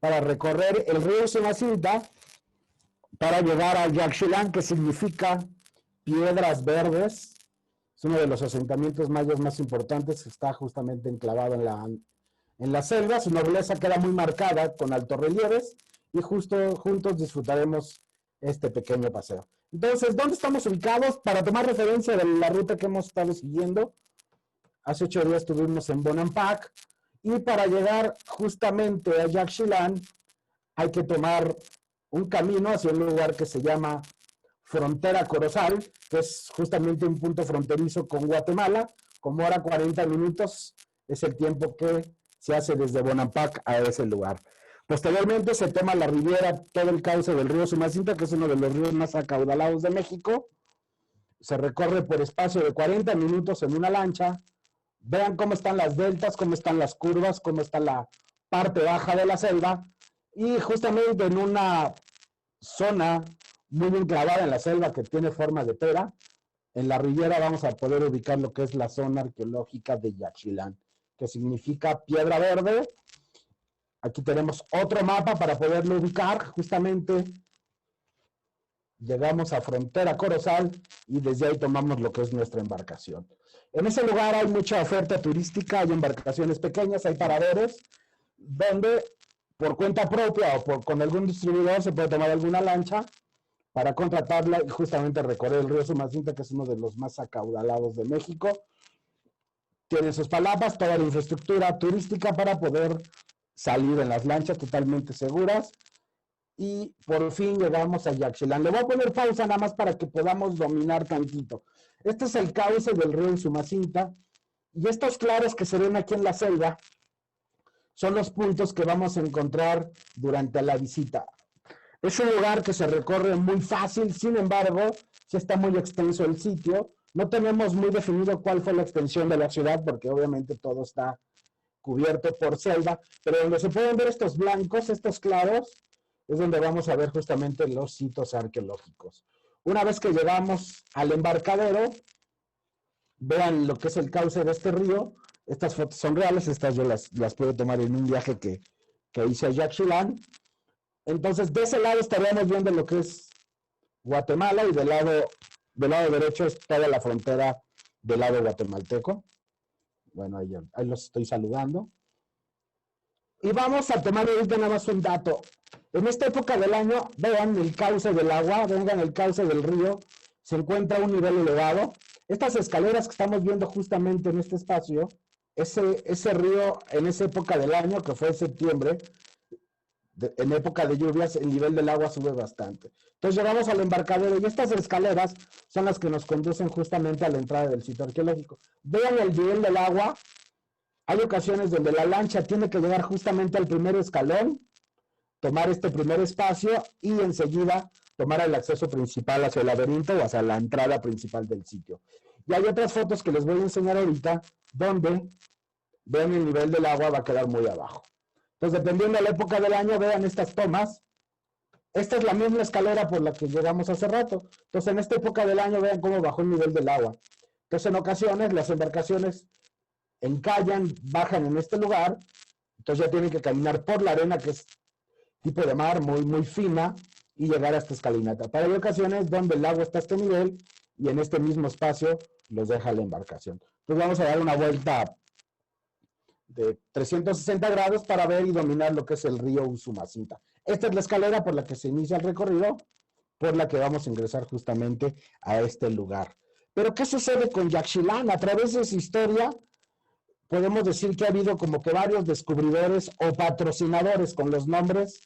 para recorrer el río Usumacinta para llegar a Yaxchilán, que significa piedras verdes. Es uno de los asentamientos mayas más importantes, está justamente enclavado en la selva. Su nobleza queda muy marcada con altorrelieves y justo juntos disfrutaremos este pequeño paseo. Entonces, ¿dónde estamos ubicados? Para tomar referencia de la ruta que hemos estado siguiendo, hace 8 días estuvimos en Bonampak, y para llegar justamente a Yaxchilán hay que tomar un camino hacia un lugar que se llama Frontera Corozal, que es justamente un punto fronterizo con Guatemala. Como hora 40 minutos es el tiempo que se hace desde Bonampak a ese lugar. Posteriormente se toma la ribera, todo el cauce del río Usumacinta, que es uno de los ríos más acaudalados de México. Se recorre por espacio de 40 minutos en una lancha. Vean cómo están las deltas, cómo están las curvas, cómo está la parte baja de la selva. Y justamente en una zona muy enclavada en la selva que tiene forma de pera, en la ribera vamos a poder ubicar lo que es la zona arqueológica de Yaxchilán, que significa piedra verde. Aquí tenemos otro mapa para poderlo ubicar. Justamente llegamos a Frontera Corozal y desde ahí tomamos lo que es nuestra embarcación. En ese lugar hay mucha oferta turística, hay embarcaciones pequeñas, hay paradores donde por cuenta propia o con algún distribuidor se puede tomar alguna lancha para contratarla y justamente recorrer el río Usumacinta, que es uno de los más acaudalados de México. Tiene sus palapas, toda la infraestructura turística para poder salir en las lanchas totalmente seguras. Y por fin llegamos a Yaxchilán. Le voy a poner pausa nada más para que podamos dominar tantito. Este es el cauce del río Usumacinta y estos claros que se ven aquí en la selva son los puntos que vamos a encontrar durante la visita. Es un lugar que se recorre muy fácil, sin embargo, sí está muy extenso el sitio. No tenemos muy definido cuál fue la extensión de la ciudad, porque obviamente todo está cubierto por selva, pero donde se pueden ver estos blancos, estos claros, es donde vamos a ver justamente los sitios arqueológicos. Una vez que llegamos al embarcadero, vean lo que es el cauce de este río. Estas fotos son reales, estas yo las puedo tomar en un viaje que hice a Yaxchilán. Entonces, de ese lado estaríamos viendo lo que es Guatemala y del lado derecho es toda la frontera del lado guatemalteco. Bueno, ahí los estoy saludando. Y vamos a tomar ahorita nada más un dato. En esta época del año, vean el cauce del agua, vean el cauce del río, se encuentra a un nivel elevado. Estas escaleras que estamos viendo justamente en este espacio, ese río en esa época del año, que fue en septiembre, en época de lluvias, el nivel del agua sube bastante. Entonces llegamos al embarcadero y estas escaleras son las que nos conducen justamente a la entrada del sitio arqueológico. Vean el nivel del agua. Hay ocasiones donde la lancha tiene que llegar justamente al primer escalón, tomar este primer espacio y enseguida tomar el acceso principal hacia el laberinto o hacia la entrada principal del sitio. Y hay otras fotos que les voy a enseñar ahorita donde vean el nivel del agua va a quedar muy abajo. Entonces, dependiendo de la época del año, vean estas tomas. Esta es la misma escalera por la que llegamos hace rato. Entonces, en esta época del año, vean cómo bajó el nivel del agua. Entonces, en ocasiones, las embarcaciones encallan, bajan en este lugar. Entonces, ya tienen que caminar por la arena, que es tipo de mar, muy, muy fina, y llegar a esta escalinata. Pero hay ocasiones donde el agua está a este nivel y en este mismo espacio los deja la embarcación. Entonces, vamos a dar una vuelta de 360 grados para ver y dominar lo que es el río Usumacinta. Esta es la escalera por la que se inicia el recorrido, por la que vamos a ingresar justamente a este lugar. Pero, ¿qué sucede con Yaxchilán? A través de su historia, podemos decir que ha habido como que varios descubridores o patrocinadores con los nombres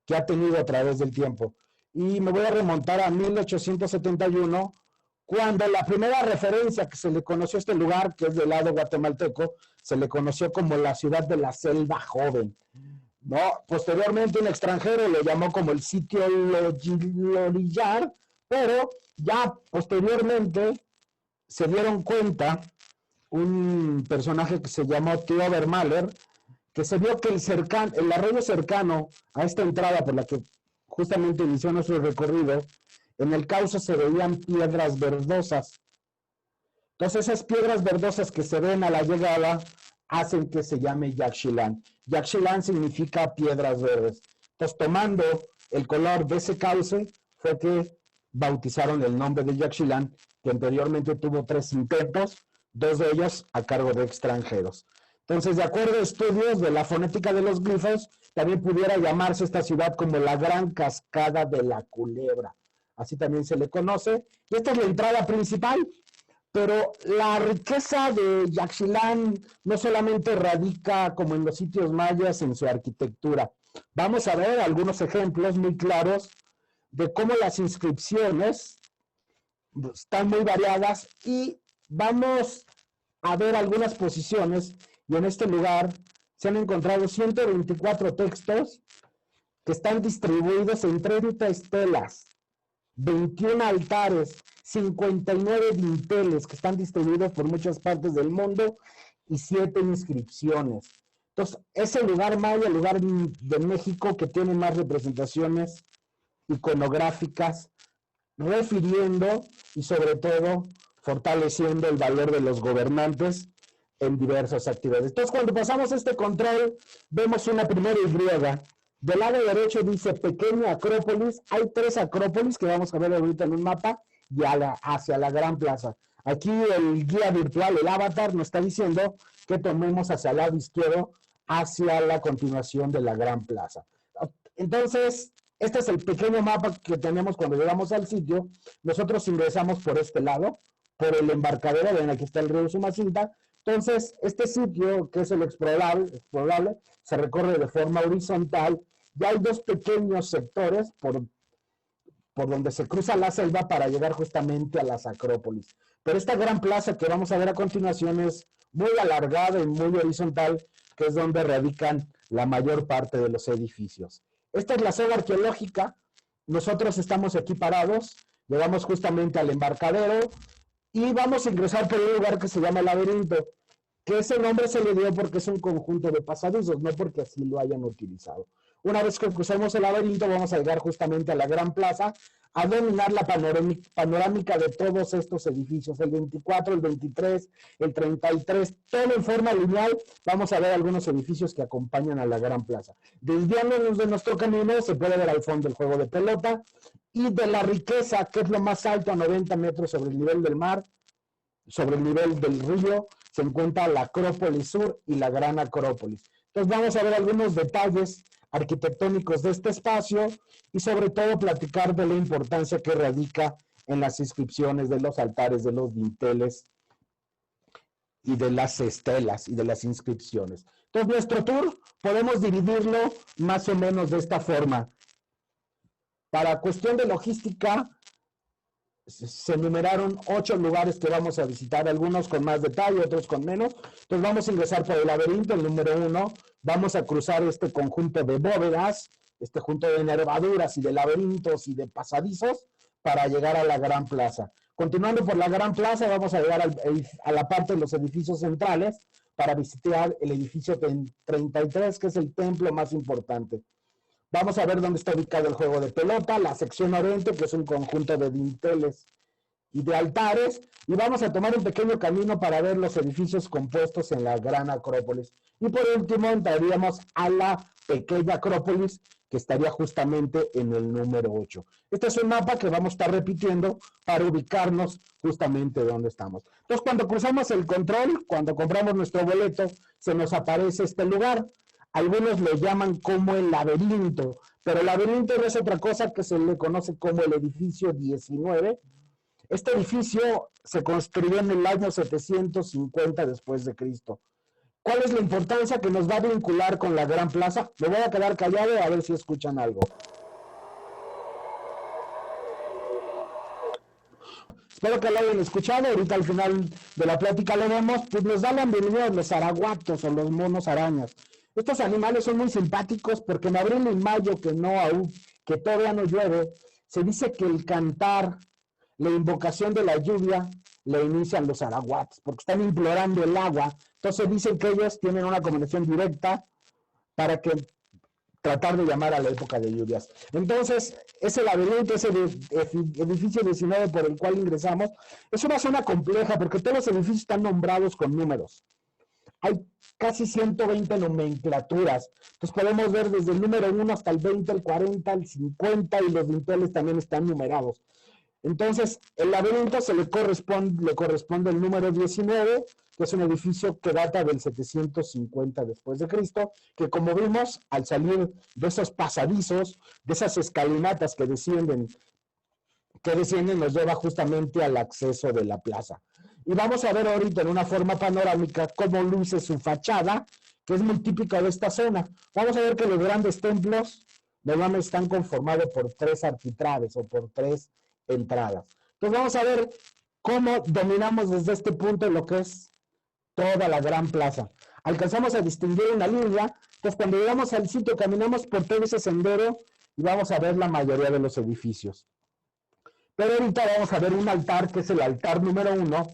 que ha tenido a través del tiempo. Y me voy a remontar a 1871, cuando la primera referencia que se le conoció a este lugar, que es del lado guatemalteco, se le conoció como la ciudad de la selva joven, ¿no? Posteriormente un extranjero lo llamó como el sitio Lorillar, pero ya posteriormente se dieron cuenta un personaje que se llamó Theo Vermaelen, que se vio que el arroyo cercano a esta entrada por la que justamente inició nuestro recorrido, en el cauce se veían piedras verdosas. Entonces esas piedras verdosas que se ven a la llegada hacen que se llame Yaxchilán. Yaxchilán significa piedras verdes. Entonces, tomando el color de ese cauce, fue que bautizaron el nombre de Yaxchilán, que anteriormente tuvo 3 intentos, 2 de ellos a cargo de extranjeros. Entonces, de acuerdo a estudios de la fonética de los glifos, también pudiera llamarse esta ciudad como la Gran Cascada de la Culebra. Así también se le conoce. Y esta es la entrada principal. Pero la riqueza de Yaxchilán no solamente radica, como en los sitios mayas, en su arquitectura. Vamos a ver algunos ejemplos muy claros de cómo las inscripciones están muy variadas y vamos a ver algunas posiciones. Y en este lugar se han encontrado 124 textos que están distribuidos en 30 estelas, 21 altares, 59 dinteles que están distribuidos por muchas partes del mundo y 7 inscripciones. Entonces, es el lugar maya, el lugar de México que tiene más representaciones iconográficas, refiriendo y sobre todo fortaleciendo el valor de los gobernantes en diversas actividades. Entonces, cuando pasamos este control, vemos una primera Y. Del lado derecho dice pequeña acrópolis. Hay 3 acrópolis que vamos a ver ahorita en un mapa y hacia la gran plaza. Aquí el guía virtual, el avatar, nos está diciendo que tomemos hacia el lado izquierdo, hacia la continuación de la gran plaza. Entonces, este es el pequeño mapa que tenemos cuando llegamos al sitio. Nosotros ingresamos por este lado, por el embarcadero. Ven, aquí está el río Sumacinta. Entonces, este sitio, que es el explorable, se recorre de forma horizontal. Ya hay 2 pequeños sectores por donde se cruza la selva para llegar justamente a las acrópolis. Pero esta gran plaza que vamos a ver a continuación es muy alargada y muy horizontal, que es donde radican la mayor parte de los edificios. Esta es la zona arqueológica. Nosotros estamos aquí parados, llegamos justamente al embarcadero y vamos a ingresar por un lugar que se llama el laberinto, que ese nombre se le dio porque es un conjunto de pasadizos, no porque así lo hayan utilizado. Una vez que cruzamos el laberinto, vamos a llegar justamente a la gran plaza, a dominar la panorámica de todos estos edificios, el 24, el 23, el 33, todo en forma lineal. Vamos a ver algunos edificios que acompañan a la gran plaza. Desviándonos de nuestro camino, se puede ver al fondo el juego de pelota, y de la riqueza, que es lo más alto, a 90 metros sobre el nivel del mar, sobre el nivel del río, se encuentra la Acrópolis Sur y la Gran Acrópolis. Entonces vamos a ver algunos detalles arquitectónicos de este espacio y sobre todo platicar de la importancia que radica en las inscripciones de los altares, de los dinteles y de las estelas y de las inscripciones. Entonces nuestro tour podemos dividirlo más o menos de esta forma. Para cuestión de logística, se enumeraron 8 lugares que vamos a visitar, algunos con más detalle, otros con menos. Entonces vamos a ingresar por el laberinto, el número 1. Vamos a cruzar este conjunto de bóvedas, este conjunto de nervaduras y de laberintos y de pasadizos para llegar a la gran plaza. Continuando por la gran plaza, vamos a llegar a la parte de los edificios centrales para visitar el edificio 33, que es el templo más importante. Vamos a ver dónde está ubicado el juego de pelota, la sección oriente, que es un conjunto de dinteles y de altares, y vamos a tomar un pequeño camino para ver los edificios compuestos en la Gran Acrópolis. Y por último entraríamos a la pequeña Acrópolis, que estaría justamente en el número 8. Este es un mapa que vamos a estar repitiendo para ubicarnos justamente donde estamos. Entonces, cuando cruzamos el control, cuando compramos nuestro boleto, se nos aparece este lugar. Algunos lo llaman como el laberinto, pero el laberinto no es otra cosa que se le conoce como el edificio 19. Este edificio se construyó en el año 750 después de Cristo. ¿Cuál es la importancia que nos va a vincular con la Gran Plaza? Me voy a quedar callado a ver si escuchan algo. Espero que lo hayan escuchado. Ahorita al final de la plática lo vemos. Pues nos dan la bienvenida los araguatos o los monos arañas. Estos animales son muy simpáticos porque en abril y mayo, que todavía no llueve, se dice que el cantar, la invocación de la lluvia, le inician los araguatos, porque están implorando el agua. Entonces dicen que ellos tienen una comunicación directa para tratar de llamar a la época de lluvias. Entonces, ese laberinto, ese edificio 19 por el cual ingresamos, es una zona compleja porque todos los edificios están nombrados con números. hay casi 120 nomenclaturas. Entonces podemos ver desde el número 1 hasta el 20, el 40, el 50 y los dinteles también están numerados. Entonces, el laberinto le corresponde el número 19, que es un edificio que data del 750 después de Cristo, que como vimos, al salir de esos pasadizos, de esas escalinatas que descienden nos lleva justamente al acceso de la plaza. Y vamos a ver ahorita en una forma panorámica cómo luce su fachada, que es muy típica de esta zona. Vamos a ver que los grandes templos normalmente están conformados por 3 arquitraves o por 3 entradas. Entonces vamos a ver cómo dominamos desde este punto lo que es toda la gran plaza. Alcanzamos a distinguir una línea, entonces cuando llegamos al sitio caminamos por todo ese sendero y vamos a ver la mayoría de los edificios. Pero ahorita vamos a ver un altar que es el altar número 1,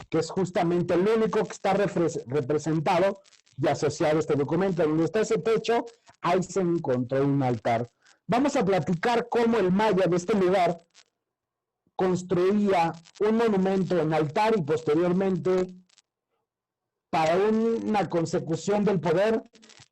que es justamente el único que está representado y asociado a este documento. Donde está ese techo, ahí se encontró un altar. Vamos a platicar cómo el maya de este lugar construía un monumento en altar y posteriormente, para una consecución del poder,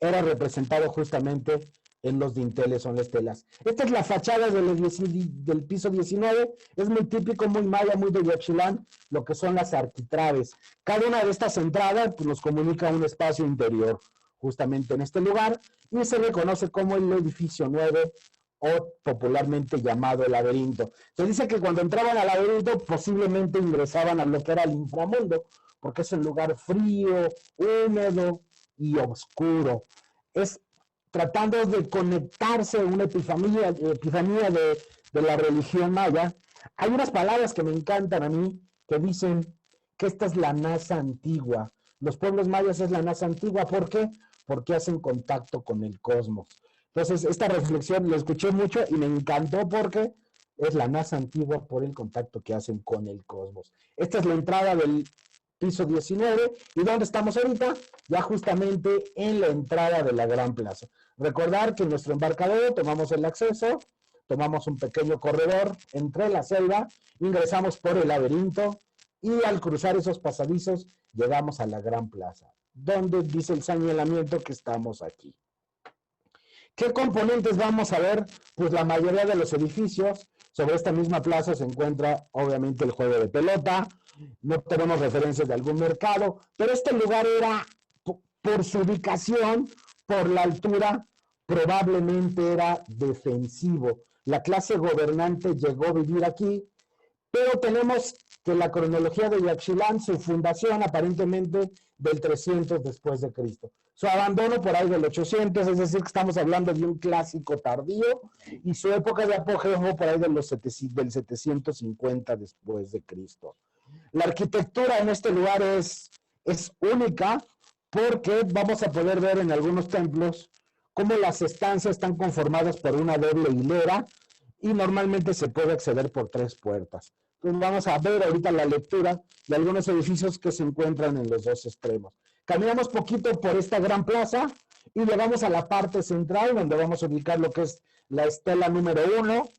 era representado justamente en los dinteles o en las telas. Esta es la fachada del piso 19, es muy típico, muy maya, muy de Yaxchilán, lo que son las arquitraves. Cada una de estas entradas pues, nos comunica un espacio interior, justamente en este lugar, y se le conoce como el edificio 9, o popularmente llamado el laberinto. Se dice que cuando entraban al laberinto posiblemente ingresaban a lo que era el inframundo, porque es un lugar frío, húmedo y oscuro. Es tratando de conectarse a una epifanía de la religión maya. Hay unas palabras que me encantan a mí, que dicen que esta es la NASA antigua. Los pueblos mayas es la NASA antigua, ¿por qué? Porque hacen contacto con el cosmos. Entonces, esta reflexión la escuché mucho y me encantó porque es la NASA antigua por el contacto que hacen con el cosmos. Esta es la entrada del piso 19. ¿Y dónde estamos ahorita? Ya justamente en la entrada de la gran plaza. Recordar que en nuestro embarcadero tomamos el acceso, tomamos un pequeño corredor entre la selva, ingresamos por el laberinto y al cruzar esos pasadizos llegamos a la gran plaza, donde dice el señalamiento que estamos aquí. ¿Qué componentes vamos a ver? Pues la mayoría de los edificios. Sobre esta misma plaza se encuentra obviamente el juego de pelota. No tenemos referencias de algún mercado, pero este lugar era, por su ubicación, por la altura, probablemente era defensivo. La clase gobernante llegó a vivir aquí, pero tenemos que la cronología de Yaxchilán, su fundación aparentemente del 300 después de Cristo. Su abandono por ahí del 800, es decir, que estamos hablando de un clásico tardío, y su época de apogeo por ahí del 750 después de Cristo. La arquitectura en este lugar es única porque vamos a poder ver en algunos templos cómo las estancias están conformadas por una doble hilera y normalmente se puede acceder por 3 puertas. Entonces vamos a ver ahorita la lectura de algunos edificios que se encuentran en los 2 extremos. Caminamos poquito por esta gran plaza y llegamos a la parte central donde vamos a ubicar lo que es la estela número 1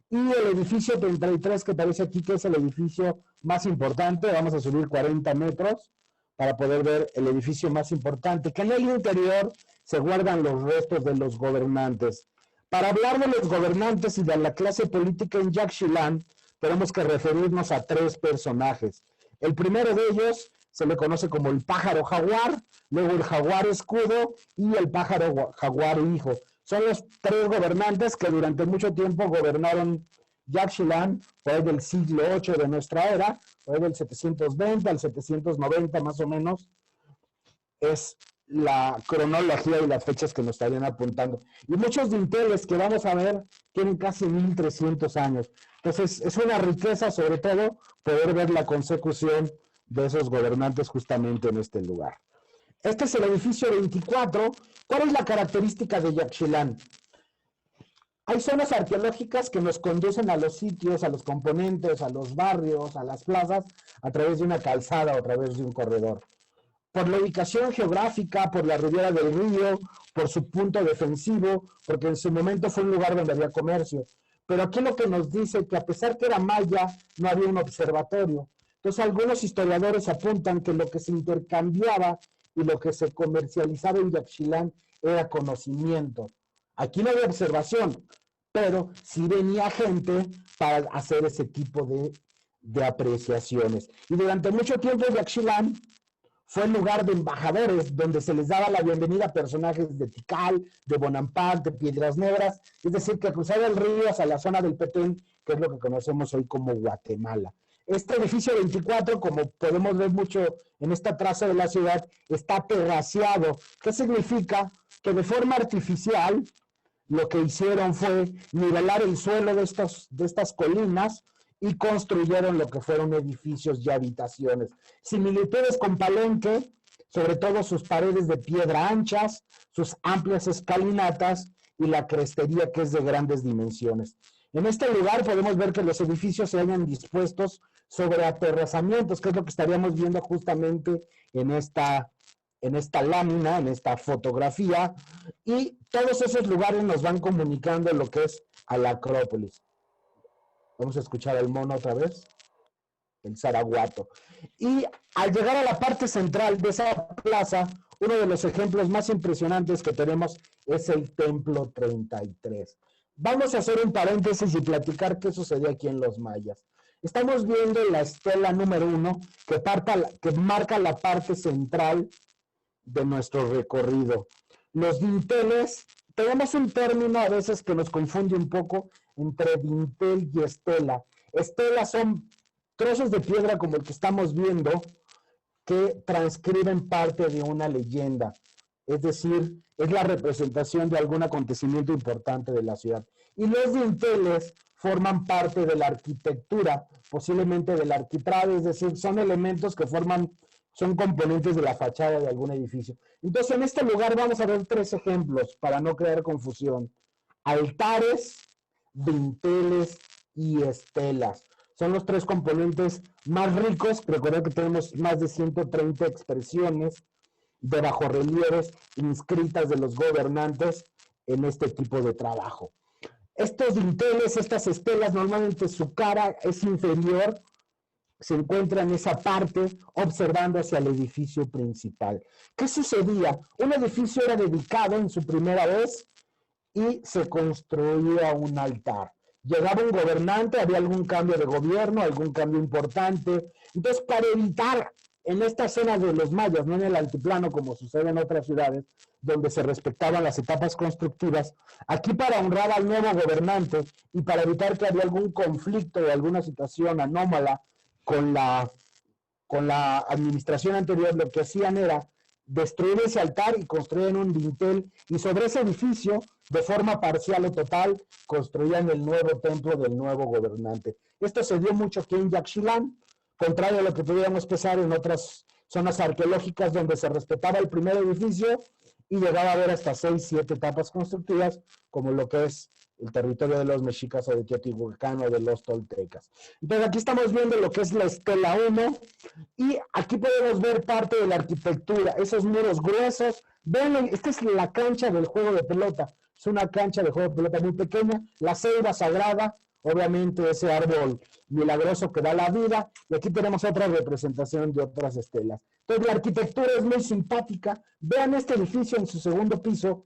y el edificio 33 que aparece aquí, que es el edificio más importante. Vamos a subir 40 metros para poder ver el edificio más importante, que en el interior se guardan los restos de los gobernantes. Para hablar de los gobernantes y de la clase política en Yaxchilán, tenemos que referirnos a 3 personajes. El primero de ellos se le conoce como el pájaro jaguar, luego el jaguar escudo y el pájaro jaguar hijo. Son los 3 gobernantes que durante mucho tiempo gobernaron Yaxchilán, fue del siglo VIII de nuestra era, fue del 720 al 790 más o menos. Es la cronología y las fechas que nos estarían apuntando. Y muchos dinteles que vamos a ver tienen casi 1300 años. Entonces, es una riqueza, sobre todo, poder ver la consecución de esos gobernantes justamente en este lugar. Este es el edificio 24. ¿Cuál es la característica de Yaxchilán? Hay zonas arqueológicas que nos conducen a los sitios, a los componentes, a los barrios, a las plazas, a través de una calzada o a través de un corredor. Por la ubicación geográfica, por la ribera del río, por su punto defensivo, porque en su momento fue un lugar donde había comercio. Pero aquí lo que nos dice que a pesar que era maya, no había un observatorio. Entonces algunos historiadores apuntan que lo que se intercambiaba y lo que se comercializaba en Yaxchilán era conocimiento. Aquí no había observación, pero sí venía gente para hacer ese tipo de apreciaciones. Y durante mucho tiempo Yaxchilán fue el lugar de embajadores, donde se les daba la bienvenida a personajes de Tikal, de Bonampak, de Piedras Negras, es decir, que cruzar el río hacia la zona del Petén, que es lo que conocemos hoy como Guatemala. Este edificio 24, como podemos ver mucho en esta traza de la ciudad, está terraceado. ¿Qué significa? Que de forma artificial lo que hicieron fue nivelar el suelo de estas colinas y construyeron lo que fueron edificios y habitaciones. Similitudes con Palenque, sobre todo sus paredes de piedra anchas, sus amplias escalinatas y la crestería que es de grandes dimensiones. En este lugar podemos ver que los edificios se hallan dispuestos sobre aterrazamientos, que es lo que estaríamos viendo justamente en esta lámina, en esta fotografía, y todos esos lugares nos van comunicando lo que es a la Acrópolis. Vamos a escuchar al mono otra vez, el zaraguato. Y al llegar a la parte central de esa plaza, uno de los ejemplos más impresionantes que tenemos es el Templo 33. Vamos a hacer un paréntesis y platicar qué sucedió aquí en los mayas. Estamos viendo la estela número 1 que marca la parte central de nuestro recorrido. Los dinteles, tenemos un término a veces que nos confunde un poco entre dintel y estela. Estelas son trozos de piedra como el que estamos viendo que transcriben parte de una leyenda, es decir, es la representación de algún acontecimiento importante de la ciudad. Y los dinteles forman parte de la arquitectura, posiblemente del arquitrabe, es decir, son elementos que son componentes de la fachada de algún edificio. Entonces, en este lugar vamos a ver 3 ejemplos para no crear confusión. Altares, dinteles y estelas. Son los 3 componentes más ricos. Recuerden que tenemos más de 130 expresiones de bajorrelieves inscritas de los gobernantes en este tipo de trabajo. Estos dinteles, estas estelas, normalmente su cara es inferior, se encuentra en esa parte observando hacia el edificio principal. ¿Qué sucedía? Un edificio era dedicado en su primera vez y se construía un altar. Llegaba un gobernante, había algún cambio de gobierno, algún cambio importante. Entonces, para evitar en esta zona de los mayas, no en el altiplano como sucede en otras ciudades, donde se respetaban las etapas constructivas, aquí para honrar al nuevo gobernante y para evitar que había algún conflicto o alguna situación anómala con la administración anterior, lo que hacían era destruir ese altar y construían un dintel, y sobre ese edificio, de forma parcial o total, construían el nuevo templo del nuevo gobernante. Esto se dio mucho aquí en Yaxchilán, contrario a lo que pudiéramos pensar en otras zonas arqueológicas donde se respetaba el primer edificio y llegaba a haber hasta 6, 7 etapas constructivas, como lo que es el territorio de los mexicas o de Teotihuacán o de los toltecas. Entonces aquí estamos viendo lo que es la estela 1 y aquí podemos ver parte de la arquitectura, esos muros gruesos. Ven, esta es la cancha del juego de pelota, es una cancha de juego de pelota muy pequeña, la ceiba sagrada, obviamente ese árbol milagroso que da la vida, y aquí tenemos otra representación de otras estelas. Entonces la arquitectura es muy simpática. Vean este edificio en su segundo piso,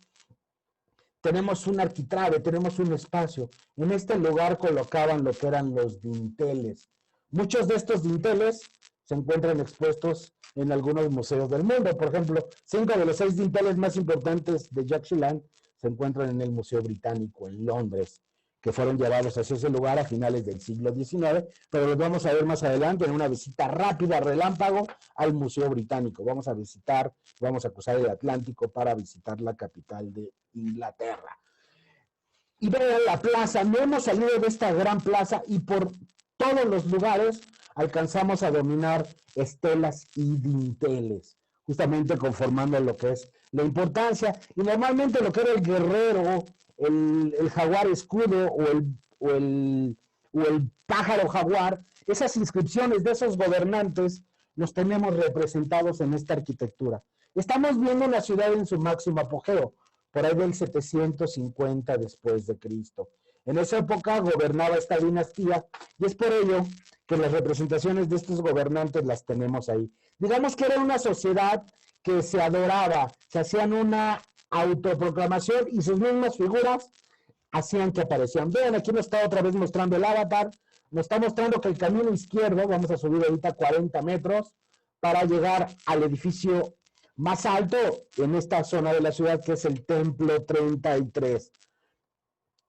tenemos un arquitrabe, tenemos un espacio. En este lugar colocaban lo que eran los dinteles. Muchos de estos dinteles se encuentran expuestos en algunos museos del mundo. Por ejemplo, 5 de los 6 dinteles más importantes de Yaxchilán se encuentran en el Museo Británico, en Londres, que fueron llevados hacia ese lugar a finales del siglo XIX, pero los vamos a ver más adelante en una visita rápida, relámpago, al Museo Británico. Vamos a cruzar el Atlántico para visitar la capital de Inglaterra. Y vean la plaza, no hemos salido de esta gran plaza y por todos los lugares alcanzamos a dominar estelas y dinteles, justamente conformando lo que es la importancia. Y normalmente lo que era el guerrero, el jaguar escudo o el pájaro jaguar, esas inscripciones de esos gobernantes los tenemos representados en esta arquitectura. Estamos viendo la ciudad en su máximo apogeo, por ahí del 750 después de Cristo. En esa época gobernaba esta dinastía y es por ello que las representaciones de estos gobernantes las tenemos ahí. Digamos que era una sociedad que se adoraba, se hacían una autoproclamación y sus mismas figuras hacían que aparecían. Vean, aquí nos está otra vez mostrando el avatar, nos está mostrando que el camino izquierdo, vamos a subir ahorita 40 metros para llegar al edificio más alto en esta zona de la ciudad, que es el Templo 33.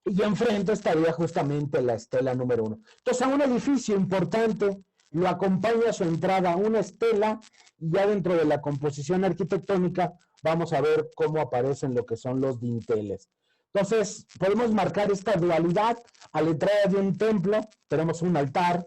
Y enfrente estaría justamente la estela número 1. Entonces, a un edificio importante lo acompaña a su entrada una estela, y ya dentro de la composición arquitectónica vamos a ver cómo aparecen lo que son los dinteles. Entonces, podemos marcar esta dualidad. A la entrada de un templo tenemos un altar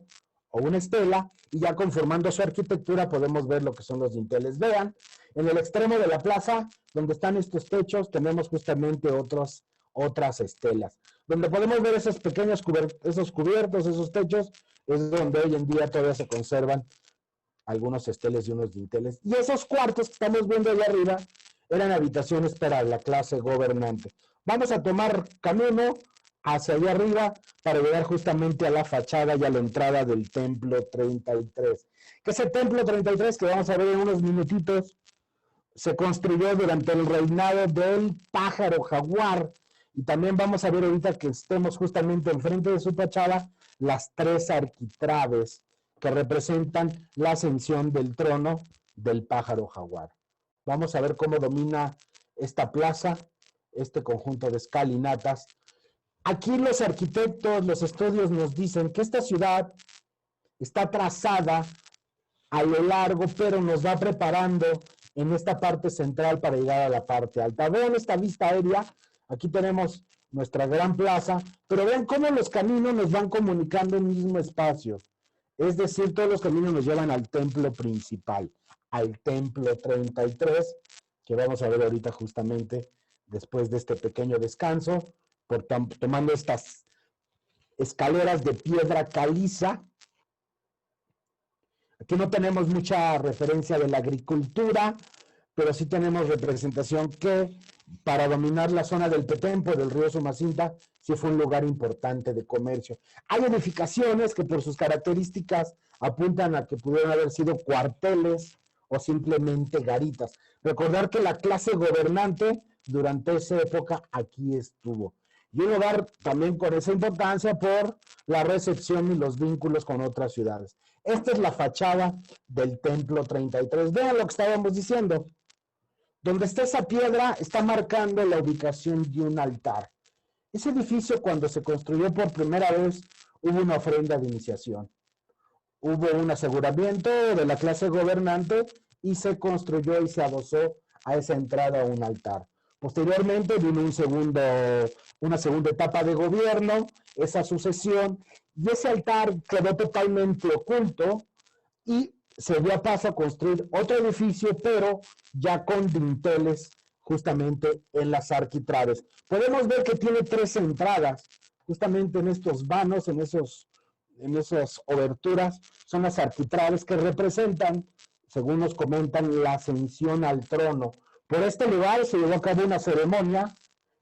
o una estela, y ya conformando su arquitectura podemos ver lo que son los dinteles. Vean, en el extremo de la plaza, donde están estos techos, tenemos justamente otras estelas. Donde podemos ver esos pequeños esos cubiertos, esos techos, es donde hoy en día todavía se conservan algunos esteles y unos dinteles. Y esos cuartos que estamos viendo allá arriba eran habitaciones para la clase gobernante. Vamos a tomar camino hacia allá arriba para llegar justamente a la fachada y a la entrada del Templo 33. Que ese Templo 33, que vamos a ver en unos minutitos, se construyó durante el reinado del pájaro jaguar. Y también vamos a ver ahorita que estemos justamente enfrente de su fachada las 3 arquitraves que representan la ascensión del trono del pájaro jaguar. Vamos a ver cómo domina esta plaza, este conjunto de escalinatas. Aquí los arquitectos, los estudios nos dicen que esta ciudad está trazada a lo largo, pero nos va preparando en esta parte central para llegar a la parte alta. Vean esta vista aérea. Aquí tenemos nuestra gran plaza, pero vean cómo los caminos nos van comunicando un mismo espacio. Es decir, todos los caminos nos llevan al templo principal, al Templo 33, que vamos a ver ahorita justamente después de este pequeño descanso, tomando estas escaleras de piedra caliza. Aquí no tenemos mucha referencia de la agricultura, pero sí tenemos representación que para dominar la zona del Petempo, del río Sumacinta, sí fue un lugar importante de comercio. Hay edificaciones que por sus características apuntan a que pudieron haber sido cuarteles o simplemente garitas. Recordar que la clase gobernante durante esa época aquí estuvo. Y un lugar también con esa importancia por la recepción y los vínculos con otras ciudades. Esta es la fachada del Templo 33. Vean lo que estábamos diciendo. Donde está esa piedra está marcando la ubicación de un altar. Ese edificio, cuando se construyó por primera vez, hubo una ofrenda de iniciación. Hubo un aseguramiento de la clase gobernante y se construyó y se adosó a esa entrada a un altar. Posteriormente vino una segunda etapa de gobierno, esa sucesión, y ese altar quedó totalmente oculto y se dio paso a construir otro edificio, pero ya con dinteles justamente en las arquitraves. Podemos ver que tiene 3 entradas, justamente en estos vanos, en esas oberturas, son las arquitraves que representan, según nos comentan, la ascensión al trono. Por este lugar se llevó a cabo una ceremonia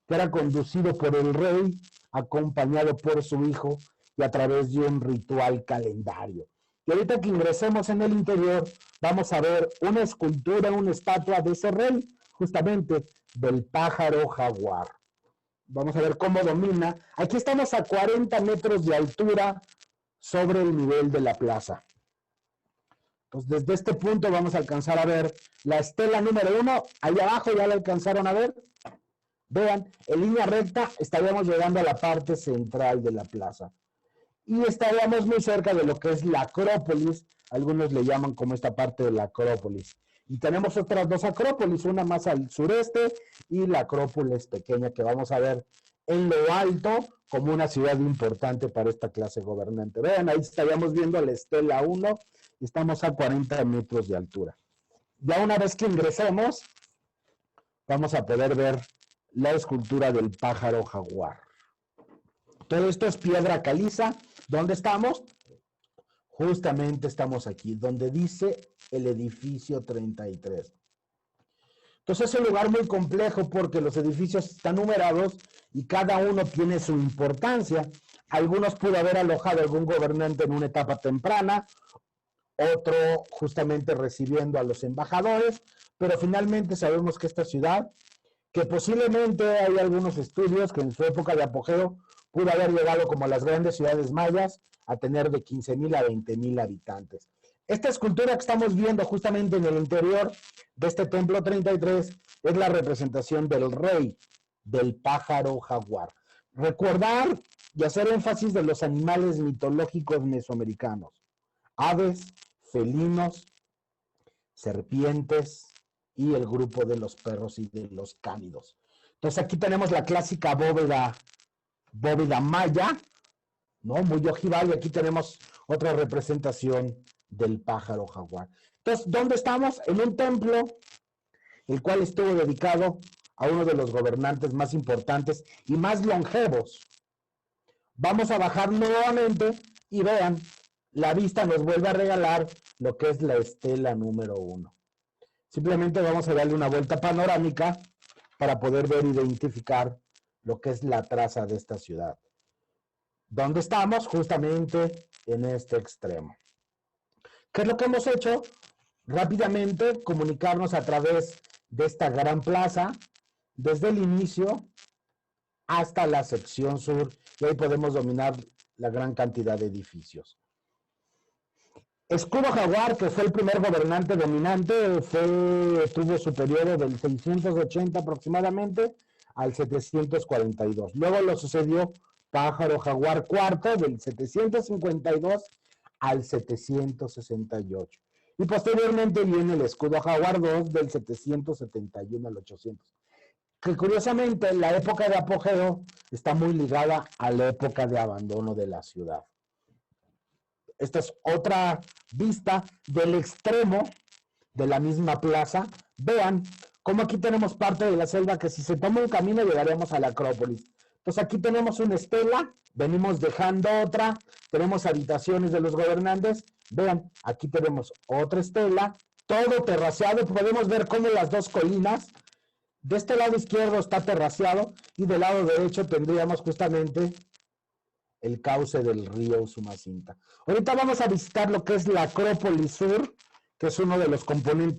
que era conducido por el rey, acompañado por su hijo, y a través de un ritual calendario. Y ahorita que ingresemos en el interior, vamos a ver una escultura, una estatua de ese rey, justamente del pájaro jaguar. Vamos a ver cómo domina. Aquí estamos a 40 metros de altura sobre el nivel de la plaza. Pues desde este punto vamos a alcanzar a ver la estela número 1. Ahí abajo ya la alcanzaron a ver. Vean, en línea recta estaríamos llegando a la parte central de la plaza. Y estaríamos muy cerca de lo que es la Acrópolis. Algunos le llaman como esta parte de la Acrópolis. Y tenemos otras 2 Acrópolis, una más al sureste y la Acrópolis pequeña que vamos a ver en lo alto como una ciudad importante para esta clase gobernante. Vean, ahí estaríamos viendo la estela 1 y estamos a 40 metros de altura. Ya una vez que ingresemos, vamos a poder ver la escultura del pájaro jaguar. Todo esto es piedra caliza. ¿Dónde estamos? Justamente estamos aquí, donde dice el edificio 33. Entonces es un lugar muy complejo porque los edificios están numerados y cada uno tiene su importancia. Algunos pudo haber alojado algún gobernante en una etapa temprana, otro justamente recibiendo a los embajadores, pero finalmente sabemos que esta ciudad, que posiblemente hay algunos estudios que en su época de apogeo pudo haber llegado como las grandes ciudades mayas a tener de 15,000 a 20,000 habitantes. Esta escultura que estamos viendo justamente en el interior de este templo 33 es la representación del rey, del pájaro jaguar. Recordar y hacer énfasis de los animales mitológicos mesoamericanos: aves, felinos, serpientes y el grupo de los perros y de los cánidos. Entonces aquí tenemos la clásica bóveda maya, ¿no? Muy ojival, y aquí tenemos otra representación del pájaro jaguar. Entonces, ¿dónde estamos? En un templo, el cual estuvo dedicado a uno de los gobernantes más importantes y más longevos. Vamos a bajar nuevamente y vean, la vista nos vuelve a regalar lo que es la estela número 1. Simplemente vamos a darle una vuelta panorámica para poder ver e identificar lo que es la traza de esta ciudad. ¿Dónde estamos? Justamente en este extremo. ¿Qué es lo que hemos hecho? Rápidamente comunicarnos a través de esta gran plaza, desde el inicio hasta la sección sur, y ahí podemos dominar la gran cantidad de edificios. Escudo Jaguar, que fue el primer gobernante dominante, tuvo su periodo del 680 aproximadamente al 742. Luego lo sucedió Pájaro Jaguar IV del 752 al 768. Y posteriormente viene el Escudo Jaguar II del 771 al 800. Que curiosamente la época de apogeo está muy ligada a la época de abandono de la ciudad. Esta es otra vista del extremo de la misma plaza. Vean cómo aquí tenemos parte de la selva que si se toma un camino llegaremos a la Acrópolis. Entonces aquí tenemos una estela, venimos dejando otra, tenemos habitaciones de los gobernantes. Vean, aquí tenemos otra estela, todo terraceado. Podemos ver cómo las dos colinas, de este lado izquierdo está terraceado y del lado derecho tendríamos justamente el cauce del río Usumacinta. Ahorita vamos a visitar lo que es la Acrópolis Sur, que es uno de los componentes